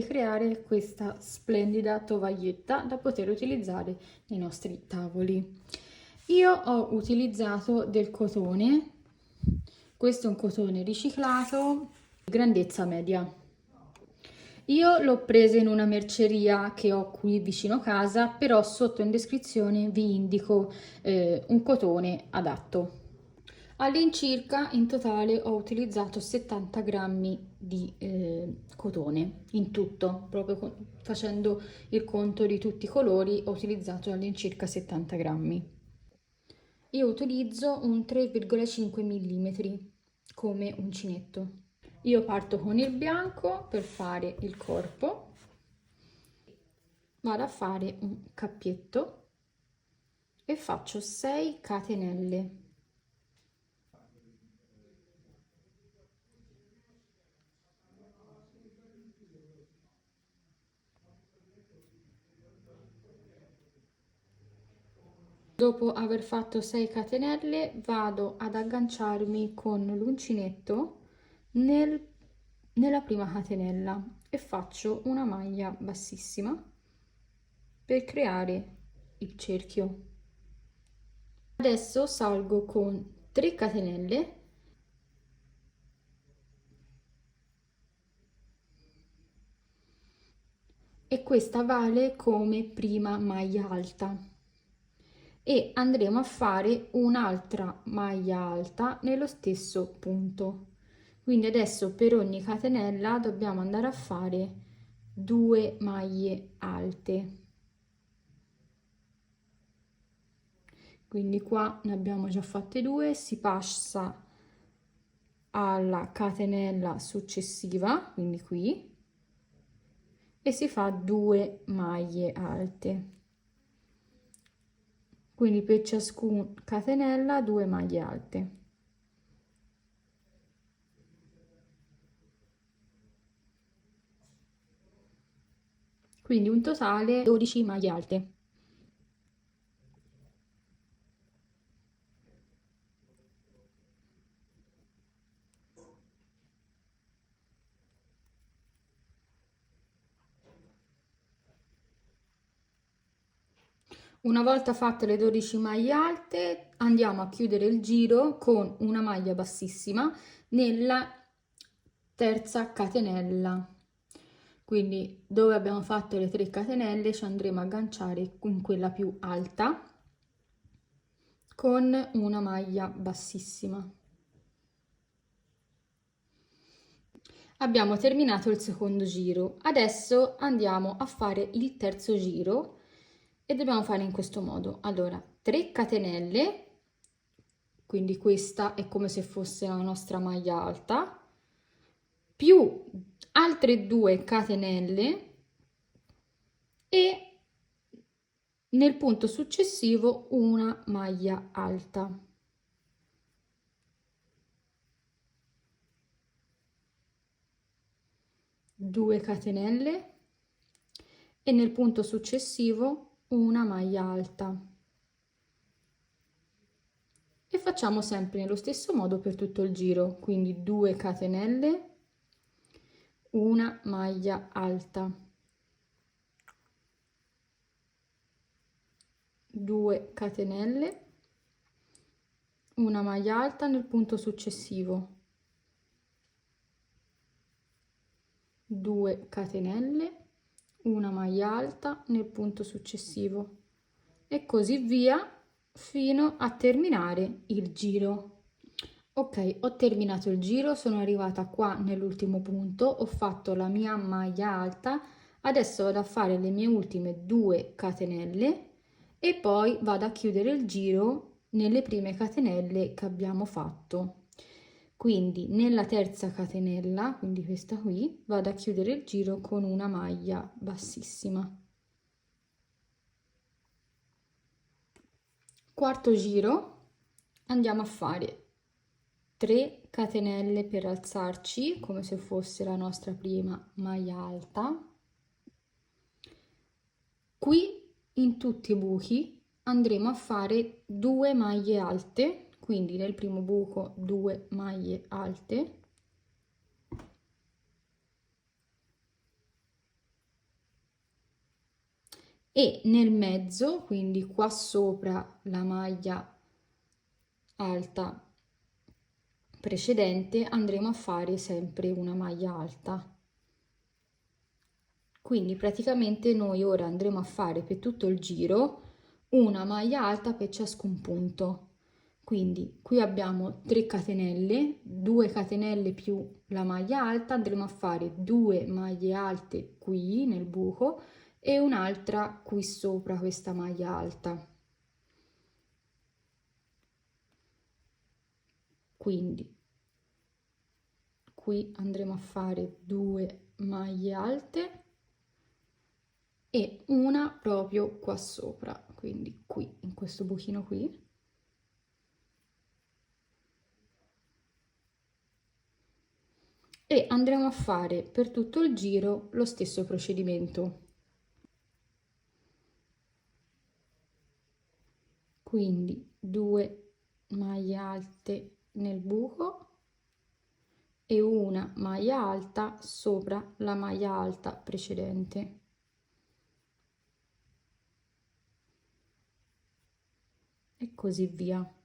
ricreare questa splendida tovaglietta da poter utilizzare nei nostri tavoli. Io ho utilizzato del cotone, questo è un cotone riciclato, grandezza media. Io l'ho presa in una merceria che ho qui vicino casa, però sotto in descrizione vi indico un cotone adatto. All'incirca in totale ho utilizzato 70 grammi di cotone in tutto, proprio facendo il conto di tutti i colori ho utilizzato all'incirca 70 grammi. Io utilizzo un 3,5 mm come uncinetto. Io parto con il bianco per fare il corpo, vado a fare un cappietto e faccio 6 catenelle. Dopo aver fatto 6 catenelle vado ad agganciarmi con l'uncinetto nella prima catenella e faccio una maglia bassissima per creare il cerchio. Adesso salgo con 3 catenelle e questa vale come prima maglia alta e andremo a fare un'altra maglia alta nello stesso punto. Quindi adesso per ogni catenella dobbiamo andare a fare 2 maglie alte. Quindi qua ne abbiamo già fatte 2, si passa alla catenella successiva, quindi qui, e si fa 2 maglie alte. Quindi per ciascuna catenella 2 maglie alte. Quindi un totale 12 maglie alte. Una volta fatte le 12 maglie alte andiamo a chiudere il giro con una maglia bassissima nella terza catenella. Quindi dove abbiamo fatto le 3 catenelle ci andremo a agganciare in quella più alta con una maglia bassissima. Abbiamo terminato il secondo giro, adesso andiamo a fare il terzo giro e dobbiamo fare in questo modo. Allora, 3 catenelle, quindi questa è come se fosse la nostra maglia alta, più altre 2 catenelle e nel punto successivo una maglia alta. Due catenelle e nel punto successivo una maglia alta e facciamo sempre nello stesso modo per tutto il giro, quindi 2 catenelle, una maglia alta, 2 catenelle, una maglia alta nel punto successivo, 2 catenelle, una maglia alta nel punto successivo e così via fino a terminare il giro. Ok, ho terminato il giro, sono arrivata qua nell'ultimo punto, ho fatto la mia maglia alta, adesso vado a fare le mie ultime 2 catenelle e poi vado a chiudere il giro nelle prime catenelle che abbiamo fatto. Quindi nella terza catenella, quindi questa qui, vado a chiudere il giro con una maglia bassissima. Quarto giro, andiamo a fare 3 catenelle per alzarci come se fosse la nostra prima maglia alta. Qui in tutti i buchi andremo a fare 2 maglie alte, quindi nel primo buco 2 maglie alte e nel mezzo, quindi qua sopra la maglia alta precedente, andremo a fare sempre una maglia alta. Quindi praticamente noi ora andremo a fare per tutto il giro una maglia alta per ciascun punto. Quindi qui abbiamo 3 catenelle, 2 catenelle più la maglia alta, andremo a fare 2 maglie alte qui nel buco e un'altra qui sopra questa maglia alta. Quindi qui andremo a fare 2 maglie alte e una proprio qua sopra, quindi qui in questo buchino qui. E andremo a fare per tutto il giro lo stesso procedimento. Quindi 2 maglie alte nel buco e una maglia alta sopra la maglia alta precedente. E così via.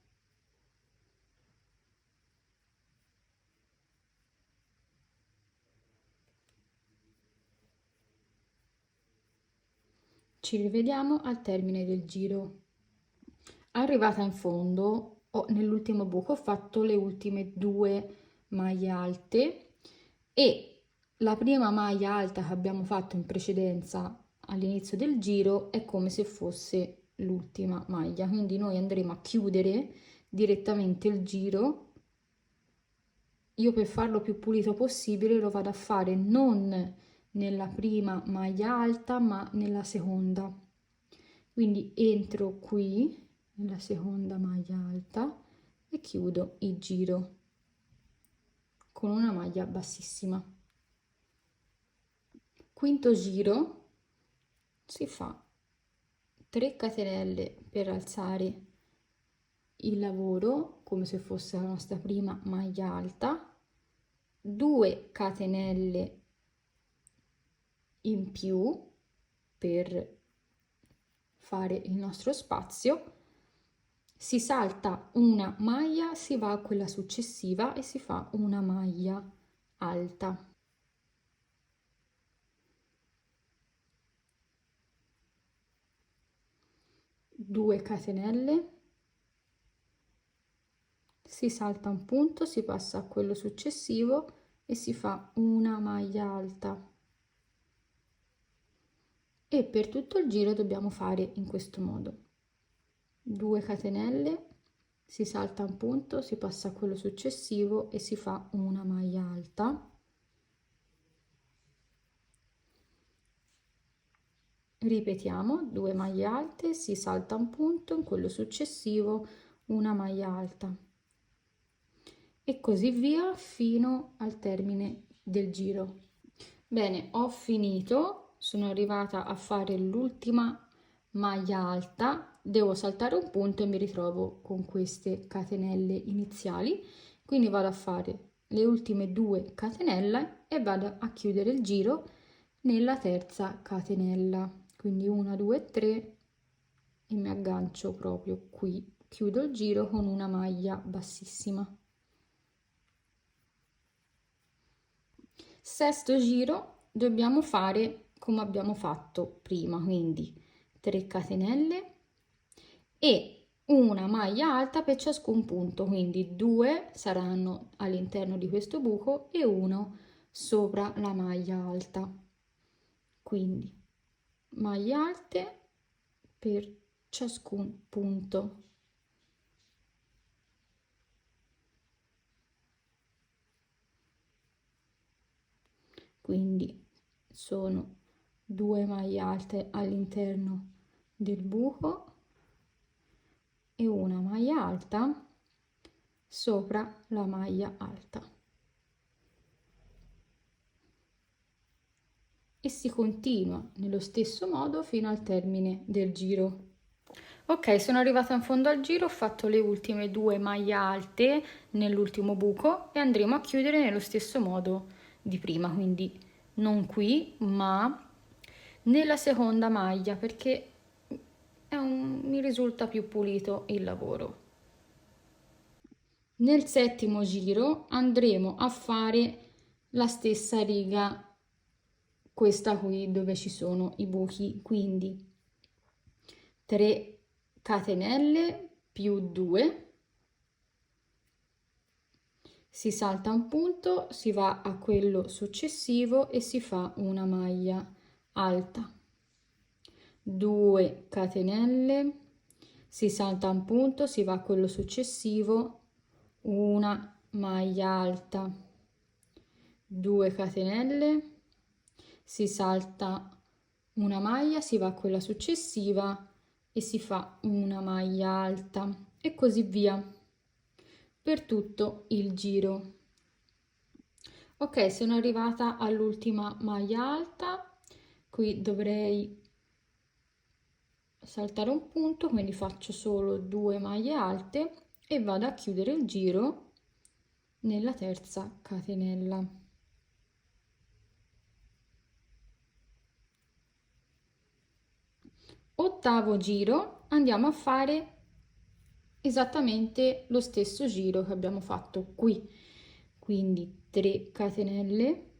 Ci rivediamo al termine del giro. Arrivata in fondo, nell'ultimo buco ho fatto le ultime 2 maglie alte e la prima maglia alta che abbiamo fatto in precedenza all'inizio del giro è come se fosse l'ultima maglia, quindi noi andremo a chiudere direttamente il giro. Io per farlo più pulito possibile lo vado a fare non nella prima maglia alta ma nella seconda, quindi entro qui nella seconda maglia alta e chiudo il giro con una maglia bassissima. Quinto giro si fa 3 catenelle per alzare il lavoro come se fosse la nostra prima maglia alta, 2 catenelle in più per fare il nostro spazio, si salta una maglia, si va a quella successiva e si fa una maglia alta. Due catenelle, si salta un punto, si passa a quello successivo e si fa una maglia alta. E per tutto il giro dobbiamo fare in questo modo: 2 catenelle, si salta un punto, si passa a quello successivo e si fa una maglia alta. Ripetiamo: 2 maglie alte, si salta un punto, in quello successivo una maglia alta e così via fino al termine del giro. Bene, ho finito, sono arrivata a fare l'ultima maglia alta, devo saltare un punto e mi ritrovo con queste catenelle iniziali, quindi vado a fare le ultime 2 catenelle e vado a chiudere il giro nella terza catenella, quindi 1 2 3 e mi aggancio proprio qui, chiudo il giro con una maglia bassissima. Sesto giro dobbiamo fare come abbiamo fatto prima, quindi 3 catenelle e una maglia alta per ciascun punto, quindi 2 saranno all'interno di questo buco e 1 sopra la maglia alta. Quindi maglie alte per ciascun punto. Quindi sono 2 maglie alte all'interno del buco e una maglia alta sopra la maglia alta. E si continua nello stesso modo fino al termine del giro. Ok, sono arrivata in fondo al giro, ho fatto le ultime 2 maglie alte nell'ultimo buco e andremo a chiudere nello stesso modo di prima, quindi non qui ma nella seconda maglia perché mi risulta più pulito il lavoro. Nel settimo giro andremo a fare la stessa riga, questa qui dove ci sono i buchi, quindi 3 catenelle più 2, si salta un punto, si va a quello successivo e si fa una maglia alta, 2 catenelle, si salta un punto, si va a quello successivo, una maglia alta, 2 catenelle, si salta una maglia, si va a quella successiva e si fa una maglia alta e così via per tutto il giro. Ok, sono arrivata all'ultima maglia alta, qui dovrei saltare un punto, quindi faccio solo 2 maglie alte e vado a chiudere il giro nella terza catenella. Ottavo giro, andiamo a fare esattamente lo stesso giro che abbiamo fatto qui, quindi 3 catenelle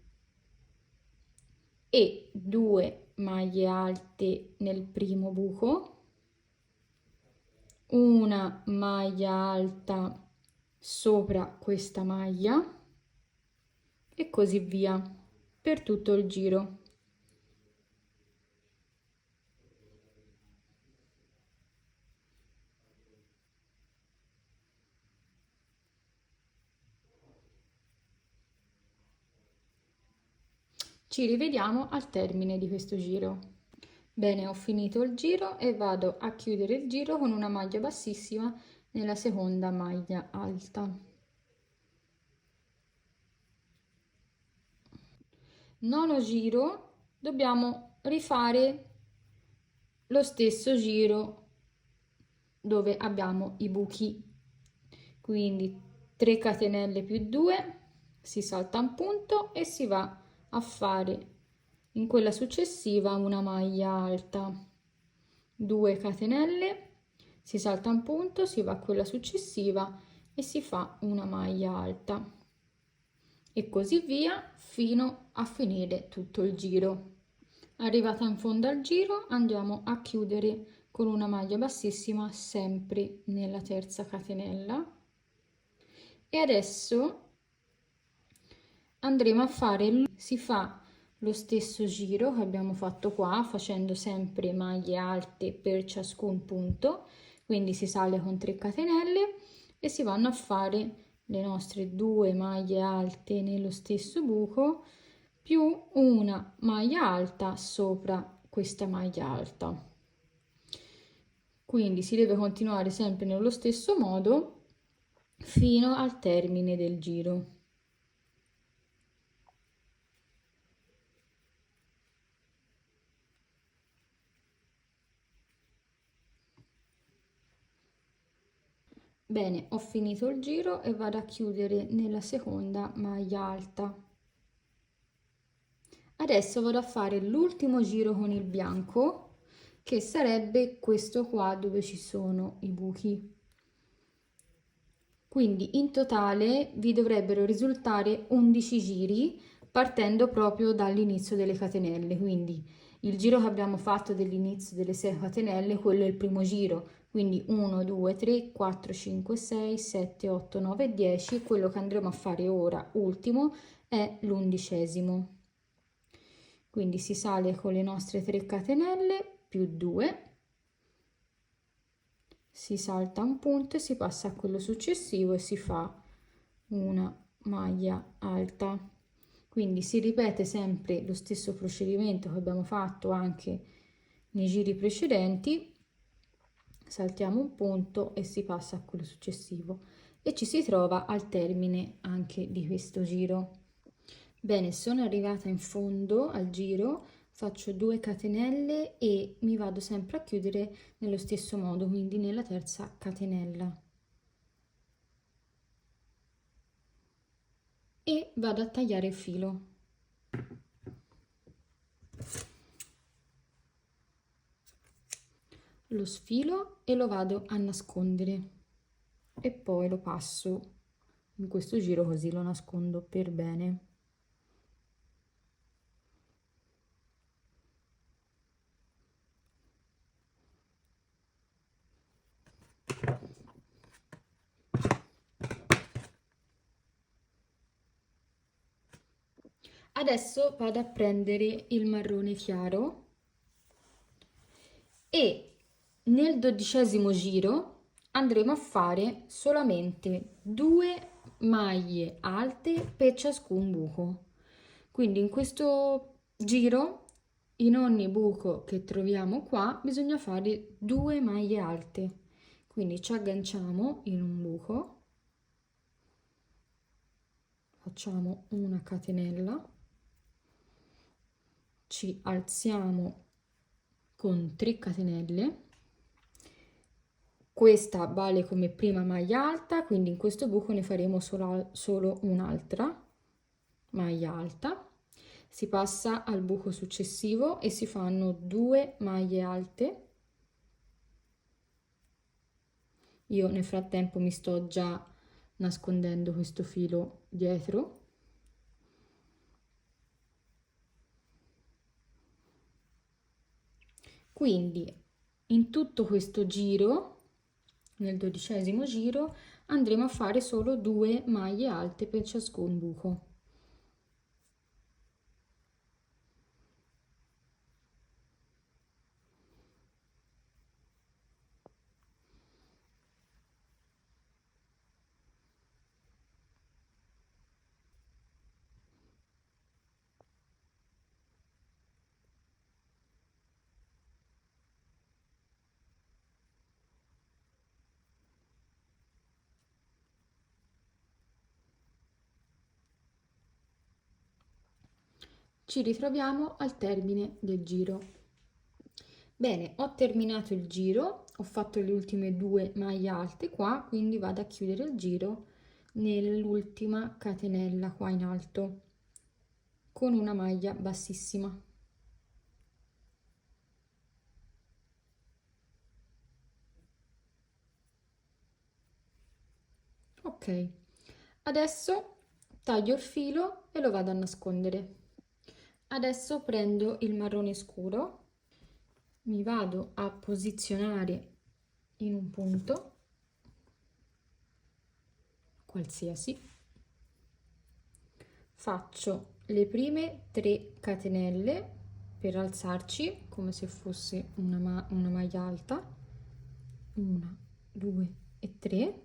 e 2 maglie alte nel primo buco, una maglia alta sopra questa maglia e così via per tutto il giro. Ci rivediamo al termine di questo giro. Bene, ho finito il giro e vado a chiudere il giro con una maglia bassissima nella seconda maglia alta. Nono giro, dobbiamo rifare lo stesso giro dove abbiamo i buchi, quindi 3 catenelle più 2, si salta un punto e si va a fare in quella successiva una maglia alta, 2 catenelle, si salta un punto, si va a quella successiva e si fa una maglia alta e così via fino a finire tutto il giro. Arrivata in fondo al giro andiamo a chiudere con una maglia bassissima sempre nella terza catenella e adesso andremo a fare, si fa lo stesso giro che abbiamo fatto qua facendo sempre maglie alte per ciascun punto, quindi si sale con 3 catenelle e si vanno a fare le nostre 2 maglie alte nello stesso buco più una maglia alta sopra questa maglia alta. Quindi si deve continuare sempre nello stesso modo fino al termine del giro. Bene, ho finito il giro e vado a chiudere nella seconda maglia alta. Adesso vado a fare l'ultimo giro con il bianco, che sarebbe questo qua dove ci sono i buchi. Quindi in totale vi dovrebbero risultare 11 giri partendo proprio dall'inizio delle catenelle. Quindi il giro che abbiamo fatto dell'inizio delle 6 catenelle, quello è il primo giro. Quindi 1, 2, 3, 4, 5, 6, 7, 8, 9, 10. Quello che andremo a fare ora, ultimo, è l'11°. Quindi si sale con le nostre 3 catenelle più 2, si salta un punto e si passa a quello successivo e si fa una maglia alta. Quindi si ripete sempre lo stesso procedimento che abbiamo fatto anche nei giri precedenti, saltiamo un punto e si passa a quello successivo e ci si trova al termine anche di questo giro. Bene, sono arrivata in fondo al giro, faccio 2 catenelle e mi vado sempre a chiudere nello stesso modo, quindi nella terza catenella. E vado a tagliare il filo. lo sfilo e lo vado a nascondere e poi lo passo in questo giro così lo nascondo per bene. Adesso vado a prendere il marrone chiaro e nel 12° giro andremo a fare solamente 2 maglie alte per ciascun buco. Quindi in questo giro, in ogni buco che troviamo qua, bisogna fare 2 maglie alte. Quindi ci agganciamo in un buco, facciamo una catenella, ci alziamo con 3 catenelle. Questa vale come prima maglia alta, quindi in questo buco ne faremo solo un'altra maglia alta. Si passa al buco successivo e si fanno 2 maglie alte. Io nel frattempo mi sto già nascondendo questo filo dietro. Quindi in tutto questo giro, nel 12° giro, andremo a fare solo 2 maglie alte per ciascun buco. Ci ritroviamo al termine del giro. Bene, ho terminato il giro, ho fatto le ultime 2 maglie alte qua, quindi vado a chiudere il giro nell'ultima catenella qua in alto con una maglia bassissima. Ok, adesso taglio il filo e lo vado a nascondere. Adesso prendo il marrone scuro, mi vado a posizionare in un punto qualsiasi, faccio le prime 3 catenelle per alzarci come se fosse una maglia alta, 1, 2 e 3,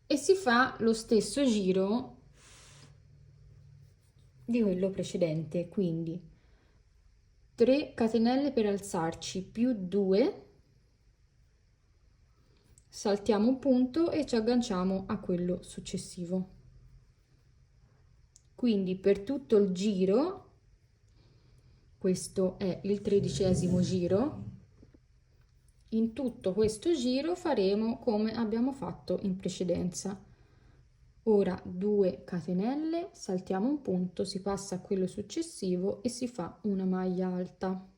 e si fa lo stesso giro di quello precedente, quindi 3 catenelle per alzarci più 2, saltiamo un punto e ci agganciamo a quello successivo. Quindi per tutto il giro, questo è il 13° giro, in tutto questo giro faremo come abbiamo fatto in precedenza. Ora 2 catenelle, saltiamo un punto, si passa a quello successivo e si fa una maglia alta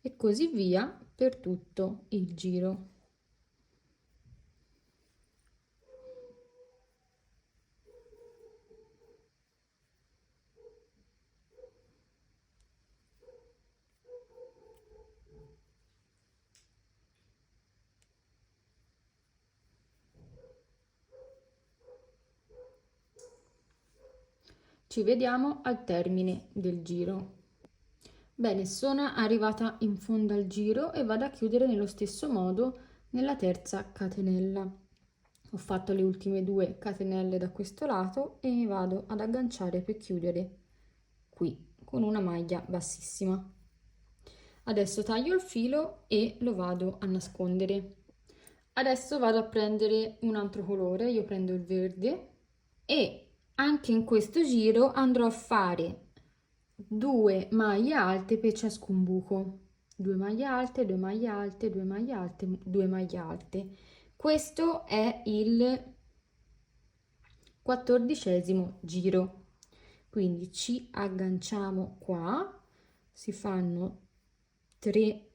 e così via per tutto il giro. Ci vediamo al termine del giro. Bene, sono arrivata in fondo al giro e vado a chiudere nello stesso modo nella terza catenella. Ho fatto le ultime 2 catenelle da questo lato e mi vado ad agganciare per chiudere qui con una maglia bassissima. Adesso taglio il filo e lo vado a nascondere. Adesso vado a prendere un altro colore, io prendo il verde e anche in questo giro andrò a fare 2 maglie alte per ciascun buco. 2 maglie alte, 2 maglie alte, 2 maglie alte, 2 maglie alte. Questo è il 14° giro. Quindi ci agganciamo qua, si fanno 3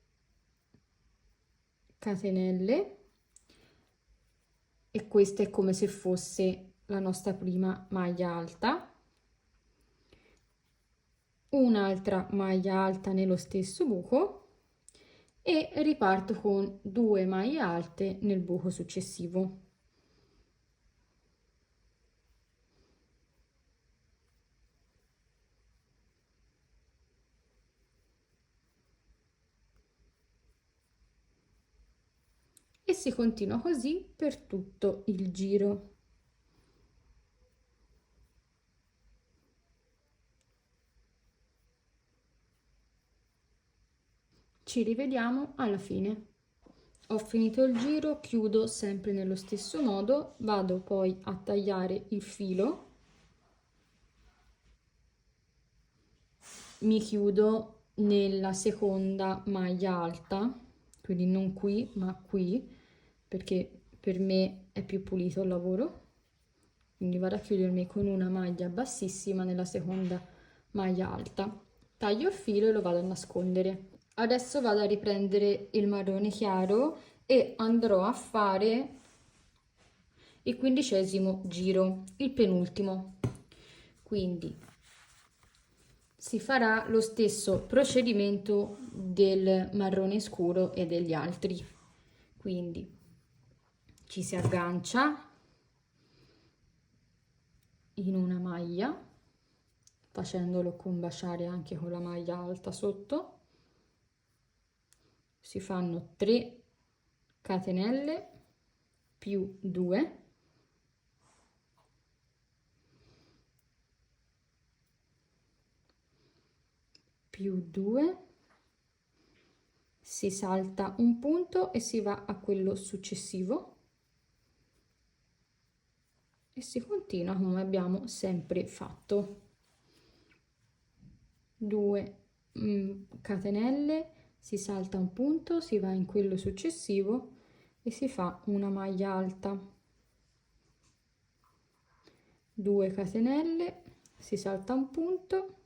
catenelle e questa è come se fosse la nostra prima maglia alta, un'altra maglia alta nello stesso buco e riparto con 2 maglie alte nel buco successivo. E si continua così per tutto il giro. Ci rivediamo alla fine. Ho finito il giro, chiudo sempre nello stesso modo, vado poi a tagliare il filo, mi chiudo nella seconda maglia alta, quindi non qui ma qui, perché per me è più pulito il lavoro, quindi vado a chiudermi con una maglia bassissima nella seconda maglia alta, taglio il filo e lo vado a nascondere. Adesso vado a riprendere il marrone chiaro e andrò a fare il 15° giro, il penultimo. Quindi si farà lo stesso procedimento del marrone scuro e degli altri. Quindi ci si aggancia in una maglia, facendolo combaciare anche con la maglia alta sotto. Si fanno 3 catenelle più 2, più 2, si salta un punto e si va a quello successivo e si continua come abbiamo sempre fatto. 2 catenelle, si salta un punto, si va in quello successivo e si fa una maglia alta. 2 catenelle, si salta un punto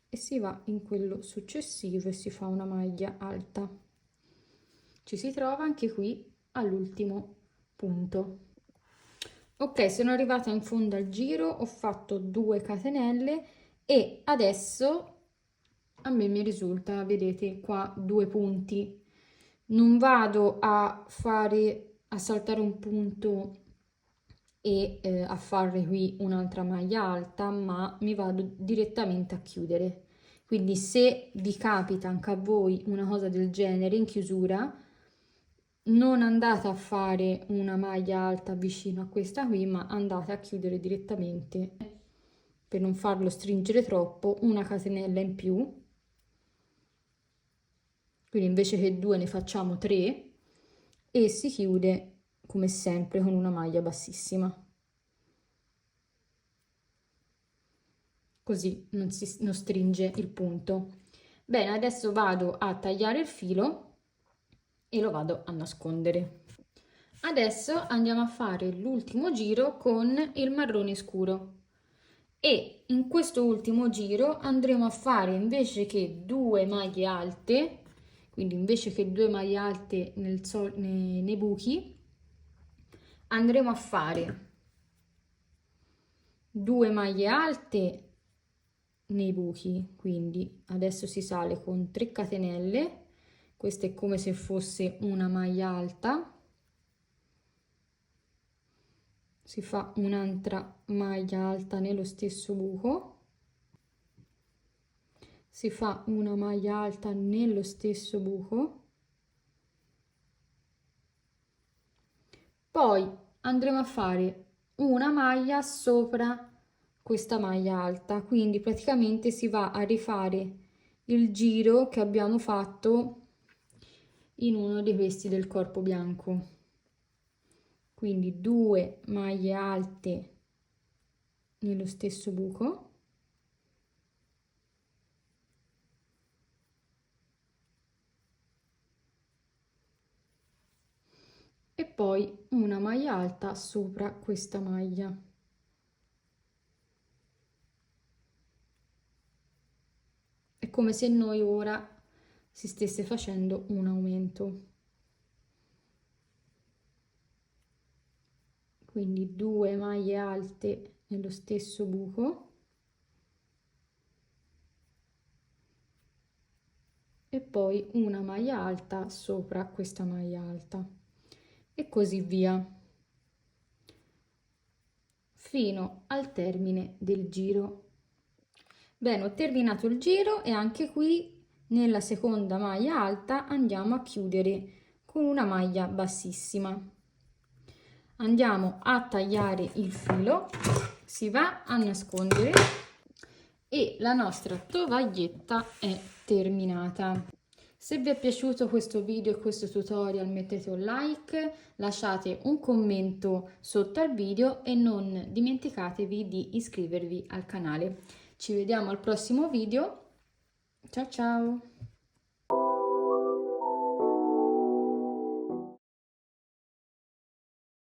e si va in quello successivo e si fa una maglia alta. Ci si trova anche qui all'ultimo punto. Ok, sono arrivata in fondo al giro, ho fatto 2 catenelle e adesso a me mi risulta, vedete qua, 2 punti. Non vado a saltare un punto e a fare qui un'altra maglia alta, ma mi vado direttamente a chiudere. Quindi se vi capita anche a voi una cosa del genere in chiusura, non andate a fare una maglia alta vicino a questa qui, ma andate a chiudere direttamente per non farlo stringere troppo, una catenella in più. Quindi invece che 2 ne facciamo 3 e si chiude come sempre con una maglia bassissima. Così non stringe il punto. Bene, adesso vado a tagliare il filo e lo vado a nascondere. Adesso andiamo a fare l'ultimo giro con il marrone scuro e in questo ultimo giro andremo a fare, invece che 2 maglie alte, quindi invece che 2 maglie alte nei buchi, andremo a fare 2 maglie alte nei buchi. Quindi adesso si sale con 3 catenelle, questa è come se fosse una maglia alta, si fa un'altra maglia alta nello stesso buco, si fa una maglia alta nello stesso buco, poi andremo a fare una maglia sopra questa maglia alta, quindi praticamente si va a rifare il giro che abbiamo fatto in uno di questi del corpo bianco. Quindi 2 maglie alte nello stesso buco, e poi una maglia alta sopra questa maglia. È come se noi ora si stesse facendo un aumento. Quindi 2 maglie alte nello stesso buco e poi una maglia alta sopra questa maglia alta e così via fino al termine del giro. Bene, ho terminato il giro e anche qui nella seconda maglia alta andiamo a chiudere con una maglia bassissima. Andiamo a tagliare il filo, si va a nascondere e la nostra tovaglietta è terminata. Se vi è piaciuto questo video e questo tutorial mettete un like, lasciate un commento sotto al video e non dimenticatevi di iscrivervi al canale. Ci vediamo al prossimo video. Ciao ciao!